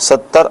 70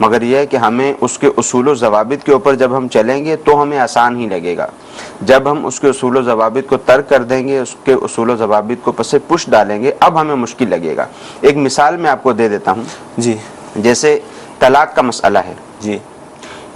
مگر یہ ہے کہ ہمیں اس کے اصول و ضوابط کے اوپر جب ہم چلیں گے تو ہمیں آسان ہی لگے گا. جب ہم اس کے اصول و ضوابط کو ترک کر دیں گے, اس کے اصول و ضوابط کو پس پش ڈالیں گے, اب ہمیں مشکل لگے گا. ایک مثال میں آپ کو دے دیتا ہوں. جی. جیسے طلاق کا مسئلہ ہے. جی.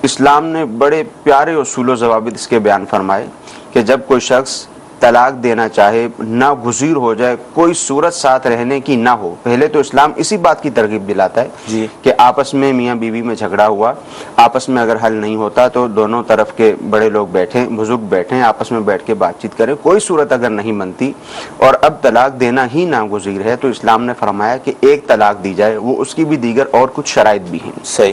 اسلام نے بڑے پیارے اصول و ضوابط اس کے بیان فرمائے کہ جب کوئی شخص طلاق دینا چاہے, ناگزیر ہو جائے, کوئی صورت ساتھ رہنے کی نہ ہو. پہلے تو اسلام اسی بات کی ترغیب دلاتا ہے جی. کہ آپس میں میاں بیوی میں جھگڑا ہوا, آپس میں اگر حل نہیں ہوتا تو دونوں طرف کے بڑے لوگ بیٹھیں, بزرگ بیٹھیں, آپس میں بیٹھ کے بات چیت کریں. کوئی صورت اگر نہیں بنتی اور اب طلاق دینا ہی ناگزیر ہے تو اسلام نے فرمایا کہ ایک طلاق دی جائے, وہ اس کی بھی دیگر اور کچھ شرائط بھی ہیں. صحیح.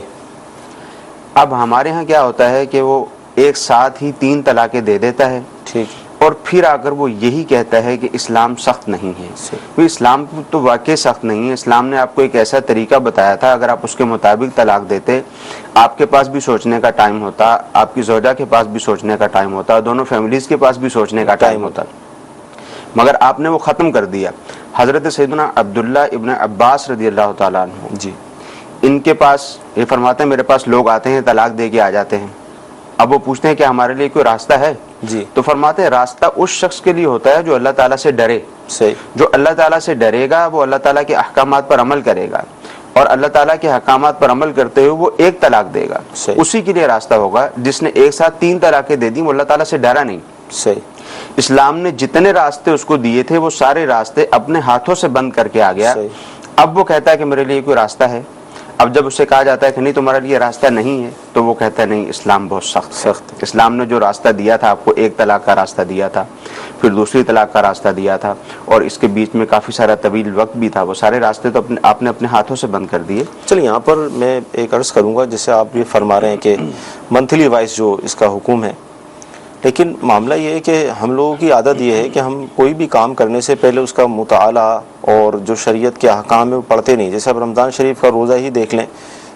اب ہمارے ہاں کیا ہوتا ہے کہ وہ ایک ساتھ ہی 3 طلاقیں دے دیتا ہے, ٹھیک, اور پھر آ کر وہ یہی کہتا ہے کہ اسلام سخت نہیں ہے. صحیح. اسلام تو واقعی سخت نہیں ہے. اسلام نے آپ کو ایک ایسا طریقہ بتایا تھا, اگر آپ اس کے مطابق طلاق دیتے, آپ کے پاس بھی سوچنے کا ٹائم ہوتا, آپ کی زوجہ کے پاس بھی سوچنے کا ٹائم ہوتا, دونوں فیملیز کے پاس بھی سوچنے کا ٹائم ہوتا, مگر آپ نے وہ ختم کر دیا. حضرت سیدنا عبداللہ ابن عباس رضی اللہ تعالیٰ عنہ, جی, ان کے پاس یہ فرماتے ہیں میرے پاس لوگ آتے ہیں طلاق دے کے آ جاتے ہیں. اب وہ پوچھتے ہیں کہ ہمارے لیے کوئی راستہ ہے؟ جی, تو فرماتے ہیں راستہ اس شخص کے لیے ہوتا ہے جو اللہ تعالیٰ سے ڈرے. صحیح. جو اللہ تعالیٰ سے ڈرے گا وہ اللہ تعالیٰ کے احکامات پر عمل کرے گا, اور اللہ تعالیٰ کے احکامات پر عمل کرتے ہوئے وہ ایک طلاق دے گا. صحیح. اسی کے لیے راستہ ہوگا. جس نے ایک ساتھ 3 طلاقیں دے دی وہ اللہ تعالیٰ سے ڈرا نہیں. صحیح. اسلام نے جتنے راستے اس کو دیے تھے وہ سارے راستے اپنے ہاتھوں سے بند کر کے آ گیا. صحیح. اب وہ کہتا ہے کہ میرے لیے کوئی راستہ ہے. اب جب اس سے کہا جاتا ہے کہ نہیں تمہارے لیے راستہ نہیں ہے, تو وہ کہتا ہے نہیں, اسلام بہت سخت ہے. اسلام نے جو راستہ دیا تھا آپ کو, ایک طلاق کا راستہ دیا تھا, پھر دوسری طلاق کا راستہ دیا تھا, اور اس کے بیچ میں کافی سارا طویل وقت بھی تھا, وہ سارے راستے تو آپ نے اپنے ہاتھوں سے بند کر دیے. چلیے یہاں پر میں ایک عرض کروں گا, جیسے آپ یہ فرما رہے ہیں کہ منتھلی وائز جو اس کا حکم ہے, لیکن معاملہ یہ ہے کہ ہم لوگوں کی عادت یہ ہے کہ ہم کوئی بھی کام کرنے سے پہلے اس کا مطالعہ اور جو شریعت کے احکام ہے وہ پڑھتے نہیں. جیسے اب رمضان شریف کا روزہ ہی دیکھ لیں,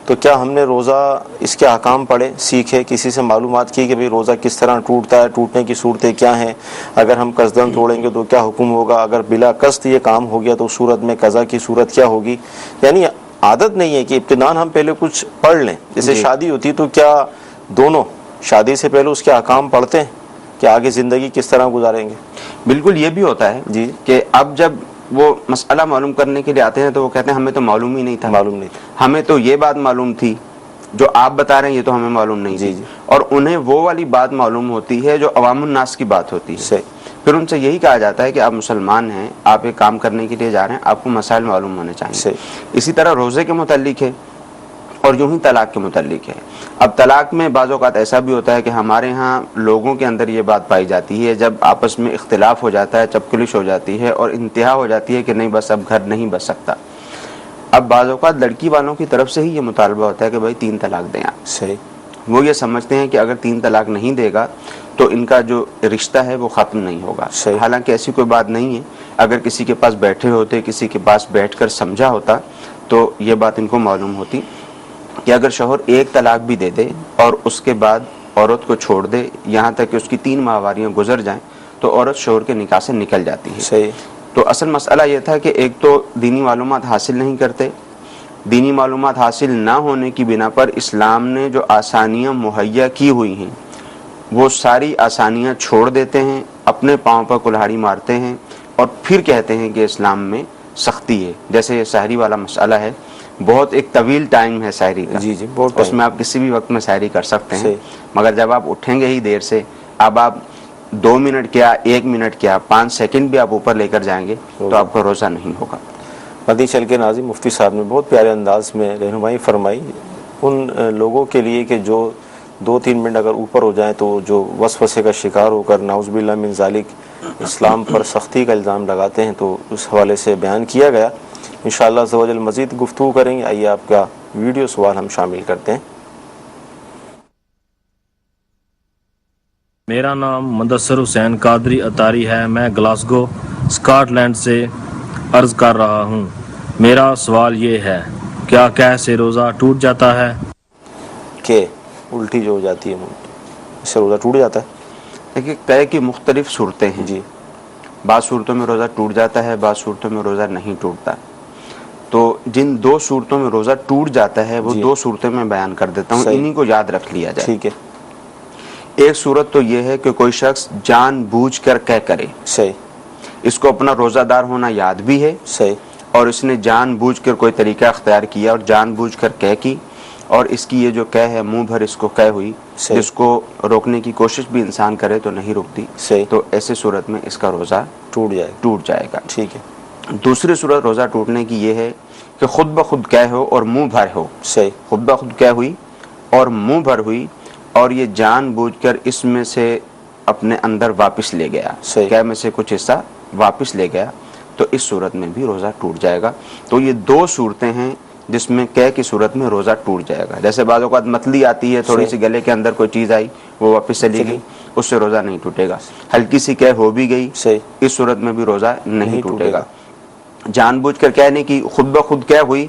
تو کیا ہم نے روزہ اس کے احکام پڑھے, سیکھے, کسی سے معلومات کی کہ بھئی روزہ کس طرح ٹوٹتا ہے, ٹوٹنے کی صورتیں کیا ہیں, اگر ہم قصدن توڑیں گے تو کیا حکم ہوگا, اگر بلا قصد یہ کام ہو گیا تو اس صورت میں قضا کی صورت کیا ہوگی. یعنی عادت نہیں ہے کہ ابتداءً ہم پہلے کچھ پڑھ لیں. جیسے شادی ہوتی تو کیا دونوں شادی سے پہلے اس کے احکام پڑھتے ہیں کہ آگے زندگی کس طرح گزاریں گے؟ بالکل یہ بھی ہوتا ہے جی, کہ اب جب وہ مسئلہ معلوم کرنے کے لیے آتے ہیں تو وہ کہتے ہیں ہمیں تو معلوم ہی نہیں تھا, ہمیں تو یہ بات معلوم تھی جو آپ بتا رہے ہیں, یہ تو ہمیں معلوم نہیں تھی. اور انہیں وہ والی بات معلوم ہوتی ہے جو عوام الناس کی بات ہوتی ہے. پھر ان سے یہی کہا جاتا ہے کہ آپ مسلمان ہیں, آپ ایک کام کرنے کے لیے جا رہے ہیں, آپ کو مسائل معلوم ہونے چاہیے. اسی طرح روزے کے متعلق ہے, اور یوں ہی طلاق کے متعلق ہے. اب طلاق میں بعض اوقات ایسا بھی ہوتا ہے کہ ہمارے ہاں لوگوں کے اندر یہ بات پائی جاتی ہے, جب آپس میں اختلاف ہو جاتا ہے, چپکلش ہو جاتی ہے اور انتہا ہو جاتی ہے کہ نہیں بس اب گھر نہیں بچ سکتا. اب بعض اوقات لڑکی والوں کی طرف سے ہی یہ مطالبہ ہوتا ہے کہ بھائی 3 طلاق دیں آپ. صحیح. وہ یہ سمجھتے ہیں کہ اگر 3 طلاق نہیں دے گا تو ان کا جو رشتہ ہے وہ ختم نہیں ہوگا. حالانکہ ایسی کوئی بات نہیں ہے. اگر کسی کے پاس بیٹھے ہوتے, کسی کے پاس بیٹھ کر سمجھا ہوتا تو یہ بات ان کو معلوم ہوتی کہ اگر شوہر 1 طلاق بھی دے دے اور اس کے بعد عورت کو چھوڑ دے, یہاں تک کہ اس کی 3 ماہواریاں گزر جائیں, تو عورت شوہر کے نکاح سے نکل جاتی ہے. صحیح. تو اصل مسئلہ یہ تھا کہ ایک تو دینی معلومات حاصل نہیں کرتے, دینی معلومات حاصل نہ ہونے کی بنا پر اسلام نے جو آسانیاں مہیا کی ہوئی ہیں وہ ساری آسانیاں چھوڑ دیتے ہیں, اپنے پاؤں پر کلہاڑی مارتے ہیں اور پھر کہتے ہیں کہ اسلام میں سختی ہے. جیسے یہ سحری والا مسئلہ ہے, بہت ایک طویل ٹائم ہے سحری کا. جی, بہت اس میں آپ کسی بھی وقت میں سحری کر سکتے ہیں, مگر جب آپ اٹھیں گے ہی دیر سے, اب آپ 2 منٹ کیا, 1 منٹ کیا, 5 سیکنڈ بھی آپ اوپر لے کر جائیں گے تو آپ کا روزہ نہیں ہوگا. مدنی چل کے ناظرین, مفتی صاحب نے بہت پیارے انداز میں رہنمائی فرمائی ان لوگوں کے لیے کہ جو 2-3 منٹ اگر اوپر ہو جائیں تو جو وسوسے کا شکار ہو کر نعوذ باللہ من ذالک اسلام پر سختی کا الزام لگاتے ہیں. تو اس حوالے سے بیان کیا گیا. انشاءاللہ عز و جل مزید گفتگو کریں گے. آئیے آپ کا ویڈیو سوال ہم شامل کرتے ہیں. میرا نام مدثر حسین قادری اطاری ہے, میں گلاسگو اسکاٹ لینڈ سے عرض کر رہا ہوں. میرا سوال یہ ہے, کیا قے سے روزہ ٹوٹ جاتا ہے؟ کہ الٹی جو ہو جاتی ہے اس سے روزہ ٹوٹ جاتا ہے؟ دیکھیے قے کی مختلف صورتیں ہیں. جی, بعض صورتوں میں روزہ ٹوٹ جاتا ہے, بعض صورتوں میں روزہ نہیں ٹوٹتا. تو جن دو صورتوں میں روزہ ٹوٹ جاتا ہے وہ جی. 2 صورتیں میں بیان کر دیتا ہوں، صحیح. انہی کو یاد رکھ لیا جائے. ٹھیک ہے. ایک صورت تو یہ ہے کہ کوئی شخص جان بوجھ کر کرے، صحیح. اس کو اپنا روزہ دار ہونا یاد بھی ہے صحیح. اور اس نے جان بوجھ کر کوئی طریقہ اختیار کیا اور جان بوجھ کر کی، اور اس کی یہ جو ہے منہ بھر اس کو ہوئی، صحیح. جس کو روکنے کی کوشش بھی انسان کرے تو نہیں رکتی، صحیح. تو ایسے صورت میں اس کا روزہ ٹوٹ جائے گا. ٹھیک ہے. دوسری صورت روزہ ٹوٹنے کی یہ ہے کہ خود بخود ہو اور منہ بھر ہو. صحیح. خود بخود ہوئی اور منہ بھر ہوئی اور یہ جان بوجھ کر اس میں سے اپنے اندر واپس لے گیا، صحیح. میں سے کچھ حصہ واپس لے گیا، تو اس صورت میں بھی روزہ ٹوٹ جائے گا. تو یہ 2 صورتیں ہیں جس میں کی صورت میں روزہ ٹوٹ جائے گا. جیسے بعض اوقات متلی آتی ہے، تھوڑی سی گلے کے اندر کوئی چیز آئی، وہ واپس چلی گئی، اس سے روزہ نہیں ٹوٹے گا. ہلکی سی ہو بھی گئی، صحیح. اس صورت میں بھی روزہ نہیں ٹوٹے گا. جان بوجھ کر کہنے کی خود بخود ہوئی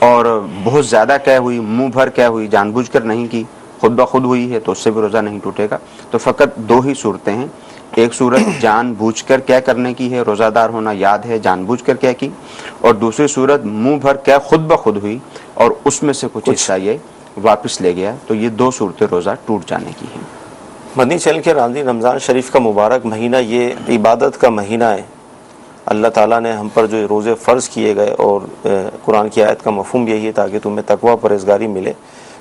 اور بہت زیادہ ہوئی، منہ بھر ہوئی، جان بوجھ کر نہیں کی، خود بخود ہوئی ہے، تو اس سے بھی روزہ نہیں ٹوٹے گا. تو فقط 2 ہی صورتیں ہیں. ایک صورت جان بوجھ کر کرنے کی ہے، روزہ دار ہونا یاد ہے، جان بوجھ کر کی، اور دوسری صورت منہ بھر خود بخود ہوئی اور اس میں سے کچھ حصہ یہ واپس لے گیا. تو یہ 2 صورتیں روزہ ٹوٹ جانے کی ہیں. مدنی چینل کے ناظرین، رمضان شریف کا مبارک مہینہ یہ عبادت کا مہینہ ہے. اللہ تعالیٰ نے ہم پر جو روزے فرض کیے گئے، اور قرآن کی آیت کا مفہوم یہی ہے تاکہ تمہیں تقویٰ پرہیزگاری ملے.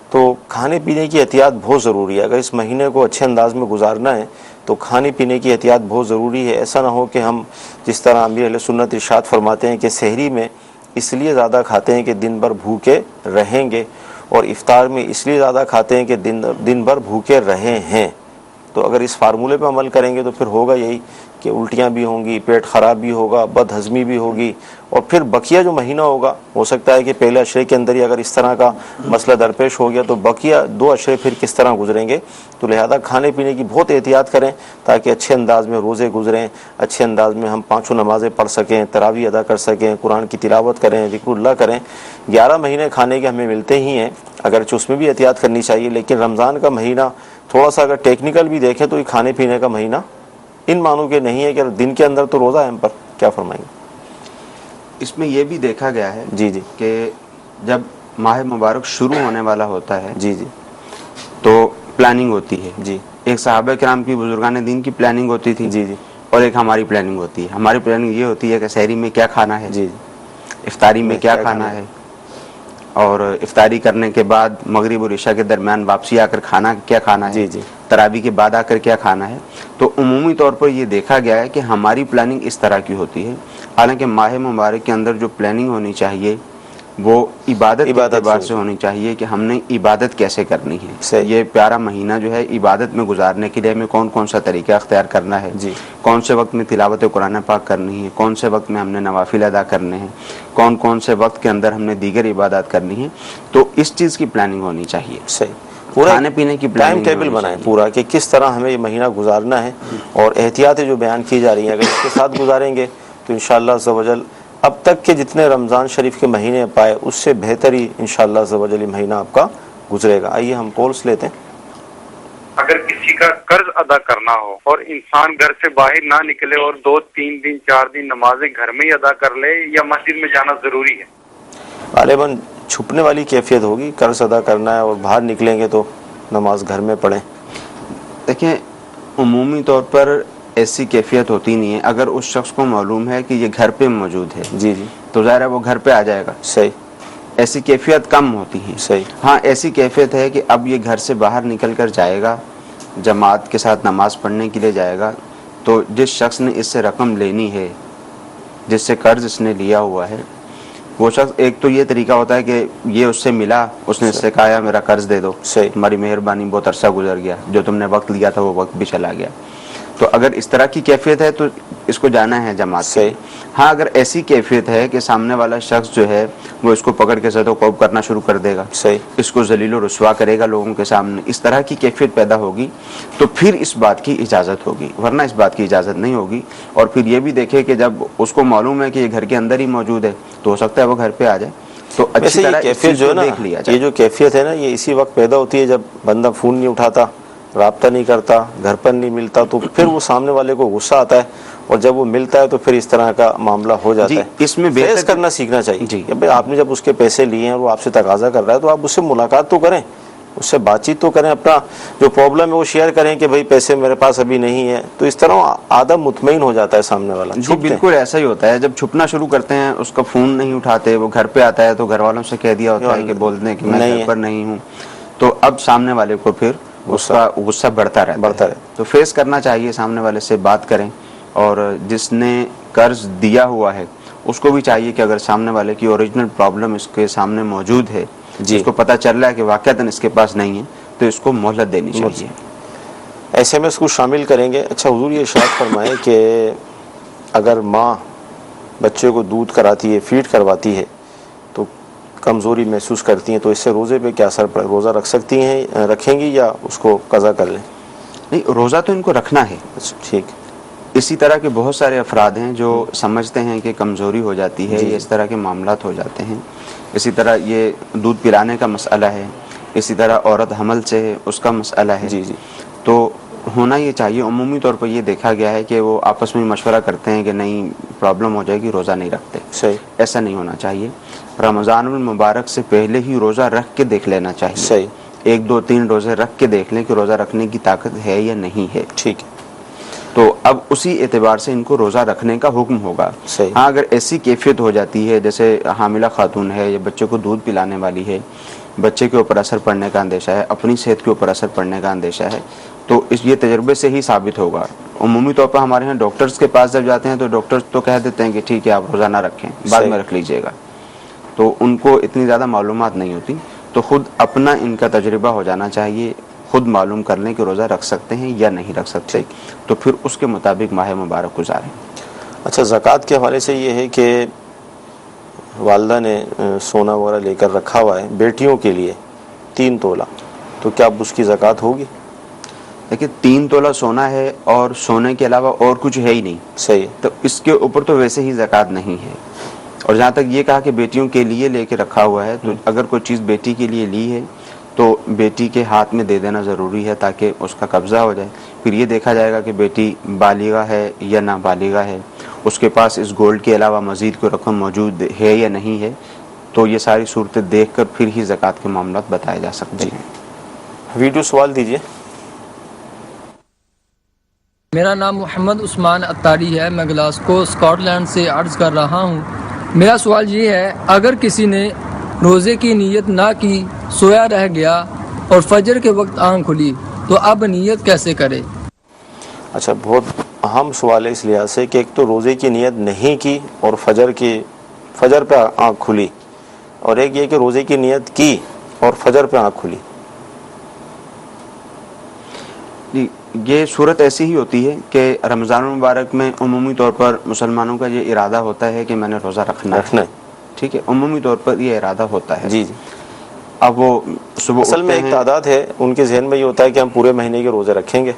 تو کھانے پینے کی احتیاط بہت ضروری ہے. اگر اس مہینے کو اچھے انداز میں گزارنا ہے تو کھانے پینے کی احتیاط بہت ضروری ہے. ایسا نہ ہو کہ ہم جس طرح امیر اہل سنت ارشاد فرماتے ہیں کہ سحری میں اس لیے زیادہ کھاتے ہیں کہ دن بھر بھوکے رہیں گے، اور افطار میں اس لیے زیادہ کھاتے ہیں کہ دن بھر بھوکے رہے ہیں. تو اگر اس فارمولے پہ عمل کریں گے تو پھر ہوگا یہی کہ الٹیاں بھی ہوں گی، پیٹ خراب بھی ہوگا، بد ہضمی بھی ہوگی، اور پھر بقیہ جو مہینہ ہوگا ہو سکتا ہے کہ پہلے عشرے کے اندر ہی اگر اس طرح کا مسئلہ درپیش ہو گیا تو بقیہ 2 عشرے پھر کس طرح گزریں گے. تو لہذا کھانے پینے کی بہت احتیاط کریں تاکہ اچھے انداز میں روزے گزریں، اچھے انداز میں ہم 5 نمازیں پڑھ سکیں، تراویح ادا کر سکیں، قرآن کی تلاوت کریں، ذکر اللہ کریں. 11 مہینے کھانے کے ہمیں ملتے ہی ہیں، اگرچہ اس میں بھی احتیاط کرنی چاہیے، لیکن رمضان کا مہینہ تھوڑا سا اگر ٹیکنیکل بھی دیکھیں تو یہ کھانے پینے کا مہینہ ان معنوں کے نہیں ہے کہ دن کے اندر تو روزہ ہے ہم پر. کیا فرمائیں گے؟ اس میں یہ بھی دیکھا گیا ہے جی جی کہ جب ماہ مبارک شروع ہونے والا ہوتا ہے جی جی تو پلاننگ ہوتی ہے. جی ایک صحابہ کرام کی، بزرگان دین کی پلاننگ ہوتی تھی، جی جی اور ایک ہماری پلاننگ ہوتی ہے. ہماری پلاننگ یہ ہوتی ہے کہ سحری میں کیا کھانا ہے، جی افطاری میں کیا کھانا ہے، اور افطاری کرنے کے بعد مغرب اور عشاء کے درمیان واپسی آ کر کھانا کیا کھانا ہے، جی جی تراویح کے بعد آ کر کیا کھانا ہے. تو عمومی طور پر یہ دیکھا گیا ہے کہ ہماری پلاننگ اس طرح کی ہوتی ہے. حالانکہ ماہ مبارک کے اندر جو پلاننگ ہونی چاہیے وہ عبادت کے اعتبار سے ہونی چاہیے کہ ہم نے عبادت کیسے کرنی ہے. یہ پیارا مہینہ جو ہے عبادت میں گزارنے کے لیے ہمیں کون کون سا طریقہ اختیار کرنا ہے، جی کون سے وقت میں تلاوت قرآن پاک کرنی ہے، کون سے وقت میں ہم نے نوافل ادا کرنے ہیں، کون کون سے وقت کے اندر ہم نے دیگر عبادات کرنی ہے. تو اس چیز کی پلاننگ ہونی چاہیے. صحیح. پورا کھانے پینے کی ٹائم ٹیبل بنائیں پورا کہ کس طرح ہمیں یہ مہینہ گزارنا ہے، اور احتیاطیں جو بیان کی جا رہی ہیں اگر اس کے ساتھ گزاریں گے تو انشاءاللہ عز و جل اب تک کے جتنے رمضان شریف کے مہینے پائے اس سے بہتر ہی انشاءاللہ عز و جل یہ مہینہ آپ کا گزرے گا. آئیے ہم کالس لیتے ہیں. اگر کسی کا قرض ادا کرنا ہو اور انسان گھر سے باہر نہ نکلے اور 2-3 دن 4 دن نمازیں گھر میں ہی ادا کر لے یا مسجد میں جانا ضروری ہے؟ غالباً چھپنے والی کیفیت ہوگی، قرض ادا کرنا ہے اور باہر نکلیں گے تو نماز گھر میں پڑھیں. دیکھیں عمومی طور پر ایسی کیفیت ہوتی نہیں ہے. اگر اس شخص کو معلوم ہے کہ یہ گھر پہ موجود ہے جی جی تو ظاہر ہے وہ گھر پہ آ جائے گا. صحیح. ایسی کیفیت کم ہوتی ہے. صحیح. ہاں ایسی کیفیت ہے کہ اب یہ گھر سے باہر نکل کر جائے گا، جماعت کے ساتھ نماز پڑھنے کے لیے جائے گا، تو جس شخص نے اس سے رقم لینی ہے، جس سے قرض اس نے لیا ہوا ہے، وہ شخص ایک تو یہ طریقہ ہوتا ہے کہ یہ اس سے ملا، اس نے اس سے کہا میرا قرض دے دو، صحیح، ہماری مہربانی، بہت عرصہ گزر گیا، جو تم نے وقت لیا تھا وہ وقت بھی چلا گیا. تو اگر اس طرح کی کیفیت ہے تو اس کو جانا ہے جماعت سے. ہاں اگر ایسی کیفیت ہے کہ سامنے والا شخص جو ہے وہ اس کو پکڑ کے زد و کوب کرنا شروع کر دے گا، صحیح، اس کو ذلیل و رسوا کرے گا لوگوں کے سامنے، اس طرح کی کیفیت پیدا ہوگی تو پھر اس بات کی اجازت ہوگی، ورنہ اس بات کی اجازت نہیں ہوگی. اور پھر یہ بھی دیکھے کہ جب اس کو معلوم ہے کہ یہ گھر کے اندر ہی موجود ہے تو ہو سکتا ہے وہ گھر پہ آ جائے. تو اچھی طرح کیفیت جو ہے نا، دیکھ لیا جائے. یہ جو کیفیت ہے نا یہ اسی وقت پیدا ہوتی ہے جب بندہ فون نہیں اٹھاتا، رابطہ نہیں کرتا، گھر پر نہیں ملتا، تو پھر وہ سامنے والے کو غصہ آتا ہے اور جب وہ ملتا ہے تو پھر اس طرح کا معاملہ ہو جاتا جی، ہے. اس میں فیس بہتر کرنا سیکھنا چاہیے جی. کہ بھائی آپ نے جب اس کے پیسے لیے ہیں اور وہ آپ سے تقاضا کر رہا ہے تو آپ اس سے ملاقات تو کریں, اس سے بات چیت تو کریں, اپنا جو پرابلم ہے وہ شیئر کریں کہ بھائی پیسے میرے پاس ابھی نہیں ہے. تو اس طرح آدم مطمئن ہو جاتا ہے سامنے والا. جی چھپتے ہیں. بالکل ایسا ہی ہوتا ہے. جب چھپنا شروع کرتے ہیں, اس کا فون نہیں اٹھاتے, وہ گھر پہ آتا ہے تو گھر والوں سے کہہ دیا ہوتا ہے کہ بول دیں کہ میں نہیں گھر ہے. پر نہیں ہوں, تو اب سامنے والے کو پھر اس غصہ کا غصہ بڑھتا رہتا ہے. تو فیس کرنا چاہیے, سامنے والے سے بات کریں. اور جس نے قرض دیا ہوا ہے اس کو بھی چاہیے کہ اگر سامنے والے کی اوریجنل پرابلم اس کے سامنے موجود ہے, جی, اس کو پتہ چل رہا ہے کہ واقعتاً اس کے پاس نہیں ہے, تو اس کو مہلت دینی چاہیے. ایس ایم ایس کو شامل کریں گے. اچھا حضور یہ ارشاد فرمائے کہ اگر ماں بچے کو دودھ کراتی ہے, فیڈ کرواتی ہے, تو کمزوری محسوس کرتی ہیں, تو اس سے روزے پہ کیا اثر پڑے؟ روزہ رکھ سکتی ہیں, رکھیں گی یا اس کو قضا کر لیں؟ نہیں, روزہ تو ان کو رکھنا ہے. اچھا ٹھیک. اسی طرح کے بہت سارے افراد ہیں جو سمجھتے ہیں کہ کمزوری ہو جاتی ہے, جی, یا اس طرح کے معاملات ہو جاتے ہیں. اسی طرح یہ دودھ پلانے کا مسئلہ ہے, اسی طرح عورت حمل سے ہے اس کا مسئلہ ہے. جی, جی, تو ہونا یہ چاہیے, عمومی طور پر یہ دیکھا گیا ہے کہ وہ آپس میں مشورہ کرتے ہیں کہ نہیں پرابلم ہو جائے گی, روزہ نہیں رکھتے. صحیح. ایسا نہیں ہونا چاہیے. رمضان المبارک سے پہلے ہی روزہ رکھ کے دیکھ لینا چاہیے. صحیح. 1 2 3 روزے رکھ کے دیکھ لیں کہ روزہ رکھنے کی طاقت ہے یا نہیں ہے. ٹھیک ہے. تو اب اسی اعتبار سے ان کو روزہ رکھنے کا حکم ہوگا. صحیح. ہاں اگر ایسی کیفیت ہو جاتی ہے جیسے حاملہ خاتون ہے یا بچے کو دودھ پلانے والی ہے, بچے کے اوپر اثر پڑنے کا اندیشہ ہے, اپنی صحت کے اوپر اثر پڑنے کا اندیشہ ہے, تو یہ تجربے سے ہی ثابت ہوگا. عمومی طور پر ہمارے ہاں ڈاکٹرز کے پاس جب جاتے ہیں تو ڈاکٹرز تو کہہ دیتے ہیں کہ ٹھیک ہے آپ روزہ نہ رکھیں, بعد میں رکھ لیجئے گا. تو ان کو اتنی زیادہ معلومات نہیں ہوتی, تو خود اپنا ان کا تجربہ ہو جانا چاہیے, خود معلوم کر لیں کہ روزہ رکھ سکتے ہیں یا نہیں رکھ سکتے, تو پھر اس کے مطابق ماہ مبارک گزاریں. اچھا زکوٰۃ کے حوالے سے یہ ہے کہ والدہ نے سونا وغیرہ لے کر رکھا ہوا ہے بیٹیوں کے لیے 3 تولہ, تو کیا اب اس کی زکوٰۃ ہوگی؟ دیکھیے 3 تولہ سونا ہے اور سونے کے علاوہ اور کچھ ہے ہی نہیں. صحیح. تو اس کے اوپر تو ویسے ہی زکوٰۃ نہیں ہے. اور جہاں تک یہ کہا کہ بیٹیوں کے لیے لے کے رکھا ہوا ہے, تو اگر کوئی چیز بیٹی کے لیے لی ہے تو بیٹی کے ہاتھ میں دے دینا ضروری ہے تاکہ اس کا قبضہ ہو جائے. پھر یہ دیکھا جائے گا کہ بیٹی بالغہ ہے یا نابالغہ ہے, اس کے پاس اس گولڈ کے علاوہ مزید کوئی رقم موجود ہے یا نہیں ہے, تو یہ ساری صورتیں دیکھ کر پھر ہی زکوٰۃ کے معاملات بتائے جا سکتے ہیں. ویڈیو سوال دیجیے. میرا نام محمد عثمان اتاری ہے, میں گلاسگو اسکاٹ لینڈ سے عرض کر رہا ہوں. میرا سوال یہ ہے, اگر کسی نے روزے کی نیت نہ کی, سویا رہ گیا اور فجر کے وقت آنکھ کھلی, تو اب نیت کیسے کرے؟ اچھا بہت اہم سوال ہے اس لحاظ سے کہ ایک تو روزے کی نیت نہیں کی اور فجر پہ آنکھ کھلی, اور ایک یہ کہ روزے کی نیت کی اور فجر پہ آنکھ کھلی. یہ صورت ایسی ہی ہوتی ہے کہ رمضان المبارک میں عمومی طور پر مسلمانوں کا یہ ارادہ ہوتا ہے کہ میں نے روزہ رکھنا ہے. ٹھیک ہے, عمومی طور پر یہ ارادہ ہوتا ہے. جی جی. اب وہ صبح اصل میں ایک تعداد ہے ان کے ذہن میں یہ ہوتا ہے کہ ہم پورے مہینے کے روزے رکھیں گے,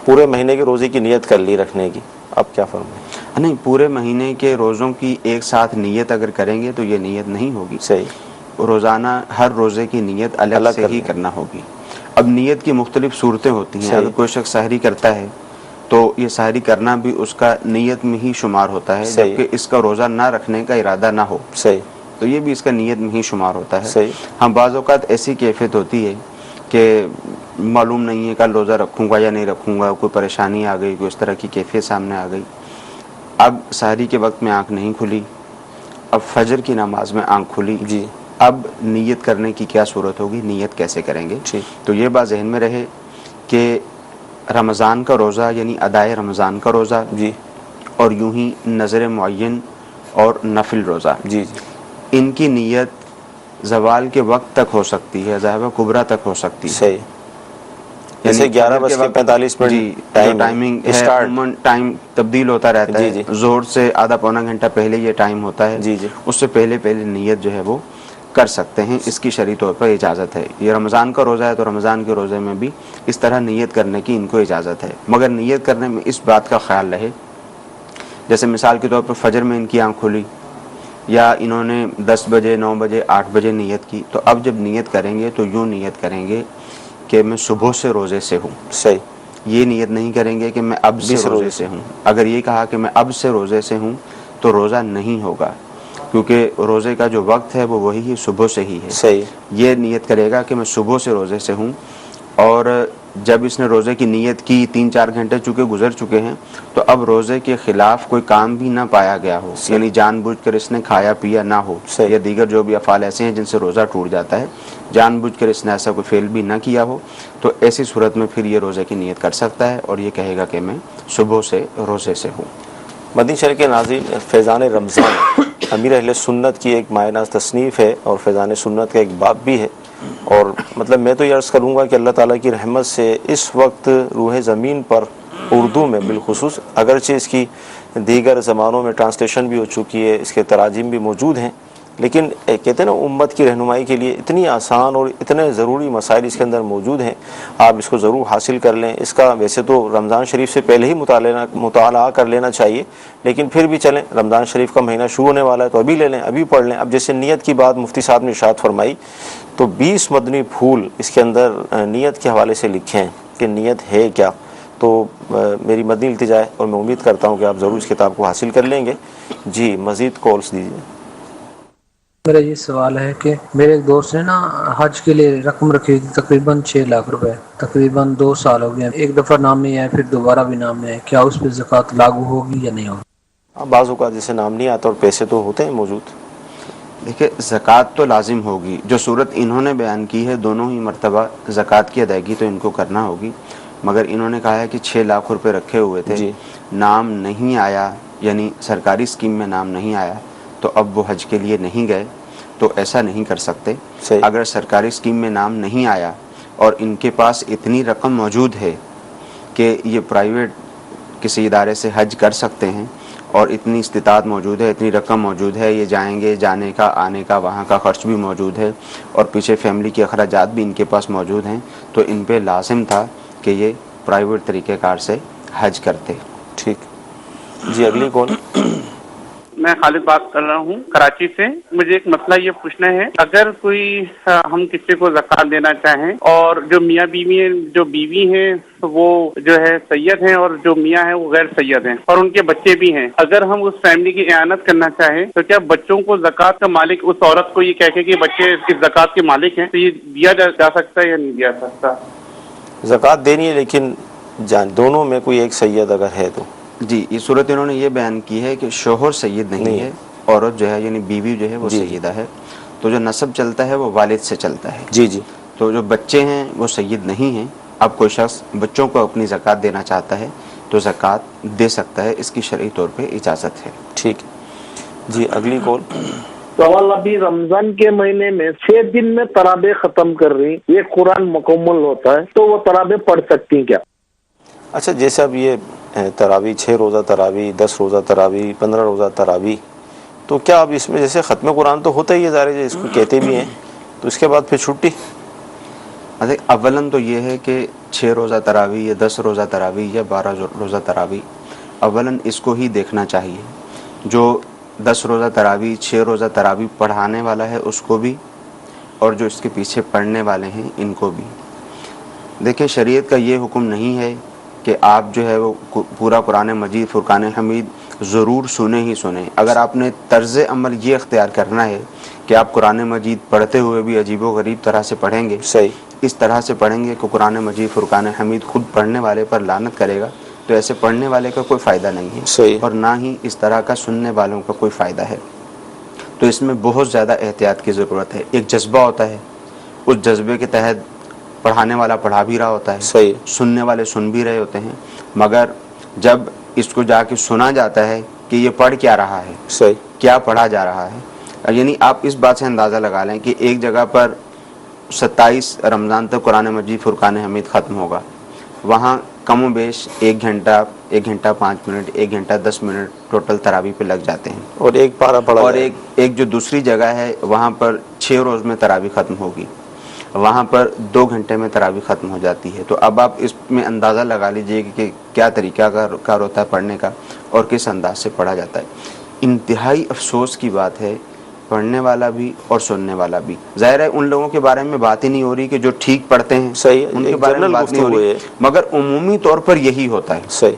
پورے مہینے کے روزے کی نیت کر لی رکھنے کی. اب کیا فرمائیں؟ نہیں, پورے مہینے کے روزوں کی ایک ساتھ نیت اگر کریں گے تو یہ نیت نہیں ہوگی. صحیح. روزانہ ہر روزے کی نیت الگ سے ہی کرنا ہوگی. اب نیت کی مختلف صورتیں ہوتی ہیں. اگر کوئی شخص سحری کرتا ہے تو یہ سحری کرنا بھی اس کا نیت میں ہی شمار ہوتا ہے, جبکہ اس کا روزہ نہ رکھنے کا ارادہ نہ ہو. صحیح. تو یہ بھی اس کا نیت میں ہی شمار ہوتا ہے. صحیح. ہاں بعض اوقات ایسی کیفیت ہوتی ہے کہ معلوم نہیں ہے کل روزہ رکھوں گا یا نہیں رکھوں گا, کوئی پریشانی آ گئی, کوئی اس طرح کی کیفیت سامنے آ گئی. اب سحری کے وقت میں آنکھ نہیں کھلی, اب فجر کی نماز میں آنکھ کھلی. جی. اب نیت کرنے کی کیا صورت ہوگی, نیت کیسے کریں گے؟ تو یہ بات ذہن میں رہے کہ رمضان کا روزہ یعنی ادائے رمضان کا روزہ, جی, اور یوں ہی نظر معین اور نفل روزہ, جی جی, ان کی نیت زوال کے وقت تک ہو سکتی ہے, ظاہرہ کبریٰ تک ہو سکتی ہے. صحیح. جیسے 11:45 ٹائمنگ ہے, عموماً ٹائم تبدیل ہوتا رہتا ہے. ظہر سے آدھا پونا گھنٹہ پہلے یہ ٹائم ہوتا ہے. جی جی. اس سے پہلے نیت جو ہے وہ کر سکتے ہیں, اس کی شرعی طور پر اجازت ہے. یہ رمضان کا روزہ ہے تو رمضان کے روزے میں بھی اس طرح نیت کرنے کی ان کو اجازت ہے, مگر نیت کرنے میں اس بات کا خیال رہے, جیسے مثال کے طور پر فجر میں ان کی آنکھ کھلی یا انہوں نے 10 بجے 9 بجے 8 بجے نیت کی, تو اب جب نیت کریں گے تو یوں نیت کریں گے کہ میں صبح سے روزے سے ہوں. صحیح. یہ نیت نہیں کریں گے کہ میں اب سے روزے سے ہوں. اگر یہ کہا کہ میں اب سے روزے سے ہوں تو روزہ نہیں ہوگا، کیونکہ روزے کا جو وقت ہے وہ وہی صبح سے ہی ہے. صحیح. یہ نیت کرے گا کہ میں صبح سے روزے سے ہوں، اور جب اس نے روزے کی نیت کی 3-4 گھنٹے چونکہ گزر چکے ہیں تو اب روزے کے خلاف کوئی کام بھی نہ پایا گیا ہو، یعنی جان بوجھ کر اس نے کھایا پیا نہ ہو، یا دیگر جو بھی افعال ایسے ہیں جن سے روزہ ٹوٹ جاتا ہے، جان بوجھ کر اس نے ایسا کوئی فعل بھی نہ کیا ہو، تو ایسی صورت میں پھر یہ روزے کی نیت کر سکتا ہے اور یہ کہے گا کہ میں صبح سے روزے سے ہوں. مدنی شہر کے ناظرین، فیضان رمضان امیر اہل سنت کی ایک مایہ ناز تصنیف ہے اور فیضان سنت کا ایک باب بھی ہے، اور مطلب میں تو یہ عرض کروں گا کہ اللہ تعالیٰ کی رحمت سے اس وقت روح زمین پر اردو میں بالخصوص، اگرچہ اس کی دیگر زبانوں میں ٹرانسلیشن بھی ہو چکی ہے، اس کے تراجم بھی موجود ہیں، لیکن کہتے ہیں نا امت کی رہنمائی کے لیے اتنی آسان اور اتنے ضروری مسائل اس کے اندر موجود ہیں، آپ اس کو ضرور حاصل کر لیں. اس کا ویسے تو رمضان شریف سے پہلے ہی مطالعہ کر لینا چاہیے، لیکن پھر بھی چلیں، رمضان شریف کا مہینہ شروع ہونے والا ہے تو ابھی لے لیں، ابھی پڑھ لیں. اب جیسے نیت کی بات مفتی صاحب نے ارشاد فرمائی، تو 20 مدنی پھول اس کے اندر نیت کے حوالے سے لکھے ہیں کہ نیت ہے کیا. تو میری مدنی التجا ہے اور میں امید کرتا ہوں کہ آپ ضرور اس کتاب کو حاصل کر لیں گے. جی مزید کالس دیجیے. میرا یہ سوال ہے کہ میرے ایک دوست نے نا حج کے لیے رقم رکھی تھی تقریباً 6 لاکھ روپے، تقریباً 2 سال ہو گئے، ایک دفعہ نام نہیں آیا پھر دوبارہ بھی نام نہیں آیا، کیا اس پہ زکوٰۃ لاگو ہوگی یا نہیں ہوگی؟ بعض اوقات جیسے نام نہیں آتا اور پیسے تو ہوتے ہیں موجود. دیکھیں زکوٰۃ تو لازم ہوگی، جو صورت انہوں نے بیان کی ہے دونوں ہی مرتبہ زکوٰۃ کی ادائیگی تو ان کو کرنا ہوگی، مگر انہوں نے کہا ہے کہ 6 لاکھ روپے رکھے ہوئے تھے، جی. نام نہیں آیا، یعنی سرکاری اسکیم میں نام نہیں آیا تو اب وہ حج کے لیے نہیں گئے، تو ایسا نہیں کر سکتے. صحیح. اگر سرکاری اسکیم میں نام نہیں آیا اور ان کے پاس اتنی رقم موجود ہے کہ یہ پرائیویٹ کسی ادارے سے حج کر سکتے ہیں اور اتنی استطاعت موجود ہے، اتنی رقم موجود ہے، یہ جائیں گے، جانے کا آنے کا وہاں کا خرچ بھی موجود ہے اور پیچھے فیملی کے اخراجات بھی ان کے پاس موجود ہیں، تو ان پہ لازم تھا کہ یہ پرائیویٹ طریقہ کار سے حج کرتے. ٹھیک. جی اگلی کون؟ میں خالد بات کر رہا ہوں کراچی سے. مجھے ایک مسئلہ یہ پوچھنا ہے، اگر کوئی ہم کسی کو زکوٰۃ دینا چاہیں اور جو میاں بیوی ہیں، جو بیوی ہیں وہ جو ہے سید ہیں اور جو میاں ہیں وہ غیر سید ہیں اور ان کے بچے بھی ہیں، اگر ہم اس فیملی کی اعانت کرنا چاہیں تو کیا بچوں کو زکوٰۃ کا مالک اس عورت کو یہ کہہ کے کہ بچے اس زکوٰۃ کے مالک ہیں تو یہ دیا جا سکتا ہے یا نہیں دیا سکتا؟ زکوٰۃ دینی ہے لیکن دونوں میں کوئی ایک سید اگر ہے تو. جی یہ صورت انہوں نے یہ بیان کی ہے کہ شوہر سید نہیں ہے، عورت جو ہے یعنی بیوی جو ہے وہ سیدہ ہے، تو جو نسب چلتا ہے وہ والد سے چلتا ہے. جی جی. تو جو بچے ہیں وہ سید نہیں ہیں. اب کوئی شخص بچوں کو اپنی زکوٰۃ دینا چاہتا ہے تو زکوٰۃ دے سکتا ہے، اس کی شرعی طور پہ اجازت ہے. ٹھیک. جی اگلی کال. سوال، ابھی رمضان کے مہینے میں 6 دن میں تراویح ختم کر رہی، یہ قرآن مکمل ہوتا ہے تو وہ تراویح پڑھ سکتی کیا؟ اچھا جیسے اب یہ تراویح 6 روزہ تراویح، 10 روزہ تراویح، 15 روزہ تراویح، تو کیا اب اس میں جیسے ختم قرآن تو ہوتا ہی ہے ظاہر ہے اس کو کہتے بھی ہیں، تو اس کے بعد پھر چھٹی؟ اولاً تو یہ ہے کہ 6 روزہ تراویح یا 10 روزہ تراویح یا 12 روزہ تراویح، اولاً اس کو ہی دیکھنا چاہیے. جو 10 روزہ تراویح 6 روزہ تراویح پڑھانے والا ہے اس کو بھی، اور جو اس کے پیچھے پڑھنے والے ہیں ان کو بھی. دیکھیں شریعت کا یہ حکم نہیں ہے کہ آپ جو ہے وہ پورا قرآن مجید فرقان حمید ضرور سنیں ہی سنیں. اگر آپ نے طرز عمل یہ اختیار کرنا ہے کہ آپ قرآن مجید پڑھتے ہوئے بھی عجیب و غریب طرح سے پڑھیں گے، صحیح، اس طرح سے پڑھیں گے کہ قرآن مجید فرقان حمید خود پڑھنے والے پر لعنت کرے گا، تو ایسے پڑھنے والے کا کوئی فائدہ نہیں ہے. صحیح. اور نہ ہی اس طرح کا سننے والوں کا کوئی فائدہ ہے. تو اس میں بہت زیادہ احتیاط کی ضرورت ہے. ایک جذبہ ہوتا ہے، اس جذبے کے تحت پڑھانے والا پڑھا بھی رہا ہوتا ہے، صحیح، سننے والے سن بھی رہے ہوتے ہیں، مگر جب اس کو جا کے سنا جاتا ہے کہ یہ پڑھ کیا رہا ہے، صحیح، کیا پڑھا جا رہا ہے، یعنی آپ اس بات سے اندازہ لگا لیں کہ ایک جگہ پر 27 رمضان تک قرآن مجید فرقان حمید ختم ہوگا، وہاں کم و بیش 1 گھنٹہ 5 منٹ 1 گھنٹہ 10 منٹ ٹوٹل تراویح پہ لگ جاتے ہیں، اور ایک پارہ پڑھا اور جائے. ایک جو دوسری جگہ ہے وہاں پر 6 روز میں تراویح ختم ہوگی، وہاں پر 2 گھنٹے میں تراویح ختم ہو جاتی ہے. تو اب آپ اس میں اندازہ لگا لیجئے کہ کیا طریقہ کار ہوتا ہے پڑھنے کا اور کس انداز سے پڑھا جاتا ہے. انتہائی افسوس کی بات ہے پڑھنے والا بھی اور سننے والا بھی. ظاہر ہے ان لوگوں کے بارے میں بات ہی نہیں ہو رہی کہ جو ٹھیک پڑھتے ہیں, صحیح, ان کے بارے میں بات نہیں ہو رہی, مگر عمومی طور پر یہی ہوتا ہے. صحیح,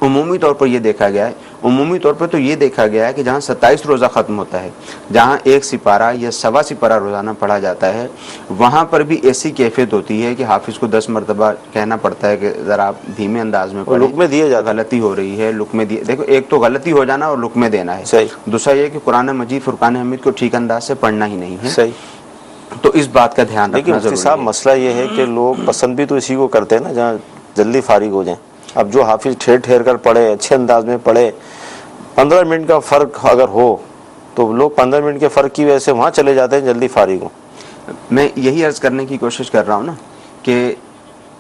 عمومی طور پر یہ دیکھا گیا ہے, عمومی طور پر تو یہ دیکھا گیا ہے کہ جہاں 27 روزہ ختم ہوتا ہے, جہاں 1 سپارہ یا سوا سپارہ روزانہ پڑھا جاتا ہے, وہاں پر بھی ایسی کیفیت ہوتی ہے کہ حافظ کو 10 مرتبہ کہنا پڑتا ہے کہ ذرا آپ دھیمے انداز میں پڑھیں, لقمے دیے جاتے ہیں, غلطی ہو رہی ہے, لقمے دیے. دیکھو ایک تو غلطی ہو جانا اور لقمے دینا ہے, صحیح, دوسرا یہ کہ قرآن مجید فرقان حمید کو ٹھیک انداز سے پڑھنا ہی نہیں ہے. صحیح. تو اس بات کا دھیان لیکن رکھنا مفتی ضروری صاحب ہے. مسئلہ یہ ہے کہ لوگ پسند بھی تو اسی کو کرتے ہیں نا جہاں جلدی فارغ ہو جائیں. اب جو حافظ ٹھہر ٹھہر کر پڑھے, اچھے انداز میں پڑھے, 15 منٹ کا فرق اگر ہو تو لوگ 15 منٹ کے فرق کی وجہ سے وہاں چلے جاتے ہیں جلدی فارغ ہوں. میں یہی عرض کرنے کی کوشش کر رہا ہوں نا کہ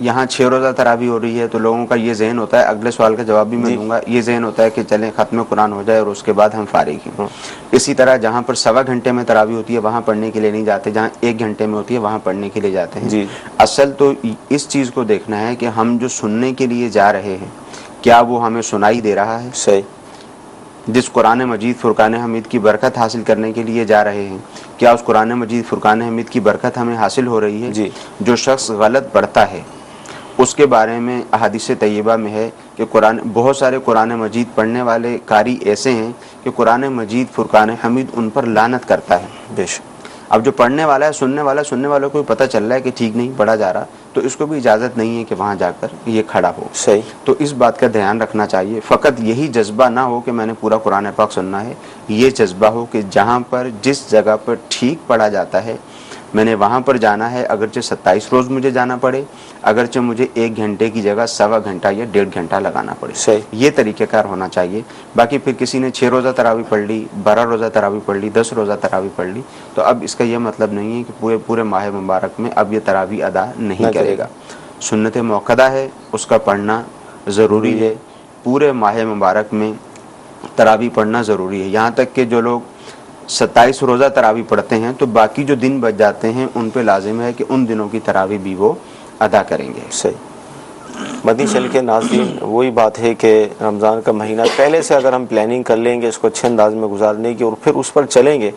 یہاں 6 روزہ تراویح ہو رہی ہے تو لوگوں کا یہ ذہن ہوتا ہے, اگلے سوال کا جواب بھی میں دوں گا, یہ ذہن ہوتا ہے کہ چلیں ختم قرآن ہو جائے اور اس کے بعد ہم فارغ ہیں. اسی طرح جہاں پر 1.25 گھنٹے میں تراویح ہوتی ہے وہاں پڑھنے کے لیے نہیں جاتے, جہاں 1 گھنٹے میں ہوتی ہے وہاں پڑھنے کے لیے جاتے ہیں. جی. اصل تو اس چیز کو دیکھنا ہے کہ ہم جو سننے کے لیے جا رہے ہیں کیا وہ ہمیں سنائی دے رہا ہے. صحیح. جس قرآن مجید فرقان حمید کی برکت حاصل کرنے کے لیے جا رہے ہیں کیا اس قرآن مجید فرقان حمید کی برکت ہمیں حاصل ہو رہی ہے. جی. جو شخص غلط پڑھتا ہے اس کے بارے میں احادیث طیبہ میں ہے کہ بہت سارے قرآن مجید پڑھنے والے قاری ایسے ہیں کہ قرآن مجید فرقان حمید ان پر لعنت کرتا ہے. بے شک. اب جو پڑھنے والا ہے سننے والوں کو پتہ چل رہا ہے کہ ٹھیک نہیں پڑھا جا رہا تو اس کو بھی اجازت نہیں ہے کہ وہاں جا کر یہ کھڑا ہو. صحیح. تو اس بات کا دھیان رکھنا چاہیے. فقط یہی جذبہ نہ ہو کہ میں نے پورا قرآن پاک سننا ہے, یہ جذبہ ہو کہ جہاں پر جس جگہ پر ٹھیک پڑھا جاتا ہے میں نے وہاں پر جانا ہے, اگرچہ 27 روز مجھے جانا پڑے, اگرچہ مجھے 1 گھنٹے کی جگہ 1.25 گھنٹہ یا 1.5 گھنٹہ لگانا پڑے. صحیح. یہ طریقہ کار ہونا چاہیے. باقی پھر کسی نے 6 روزہ تراویح پڑھ لی, 12 روزہ تراویح پڑھ لی, 10 روزہ تراویح پڑھ لی, تو اب اس کا یہ مطلب نہیں ہے کہ پورے ماہ مبارک میں اب یہ تراویح ادا نہیں کرے گا. سنت موقدہ ہے, اس کا پڑھنا ضروری ہے. پورے ماہ مبارک میں تراویح پڑھنا ضروری ہے. یہاں تک کہ جو لوگ 27 روزہ تراویح پڑھتے ہیں تو باقی جو دن بچ جاتے ہیں ان پہ لازم ہے کہ ان دنوں کی تراویح بھی وہ ادا کریں گے. صحیح. مدنی چل کے ناظرین, وہی بات ہے کہ رمضان کا مہینہ پہلے سے اگر ہم پلاننگ کر لیں گے اس کو اچھے انداز میں گزارنے کی اور پھر اس پر چلیں گے.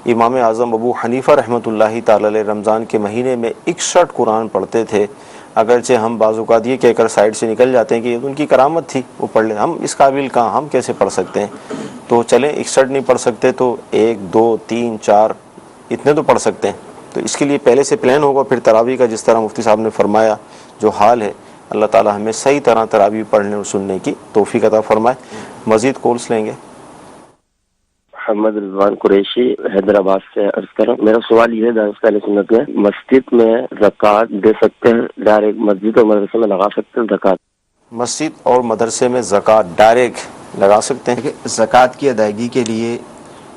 امام اعظم ابو حنیفہ رحمۃ اللہ تعالی علیہ رمضان کے مہینے میں 61 قرآن پڑھتے تھے. اگرچہ ہم بعض اوقات یہ کہہ کر سائڈ سے نکل جاتے ہیں کہ یہ تو ان کی کرامت تھی, وہ پڑھ لیں, ہم اس قابل کہاں, ہم کیسے پڑھ سکتے ہیں. تو چلیں 61 نہیں پڑھ سکتے تو 1 2 3 4 اتنے تو پڑھ سکتے ہیں. تو اس کے لیے پہلے سے پلان ہوگا. پھر تراویح کا جس طرح مفتی صاحب نے فرمایا جو حال ہے, اللہ تعالی ہمیں صحیح طرح تراویح پڑھنے اور سننے کی توفیق عطا فرمائے. مزید کالس لیں گے. محمد رضوان قریشی حیدرآباد سے عرض کر رہا ہوں. میرا سوال یہ ہے دارالفتا اہل سنت میں مسجد میں زکوٰۃ دے سکتے ہیں, ڈائریکٹ مسجد اور مدرسے میں لگا سکتے ہیں زکوٰۃ؟ مسجد اور مدرسے میں زکوٰۃ ڈائریکٹ لگا سکتے ہیں. زکوٰۃ کی ادائیگی کے لیے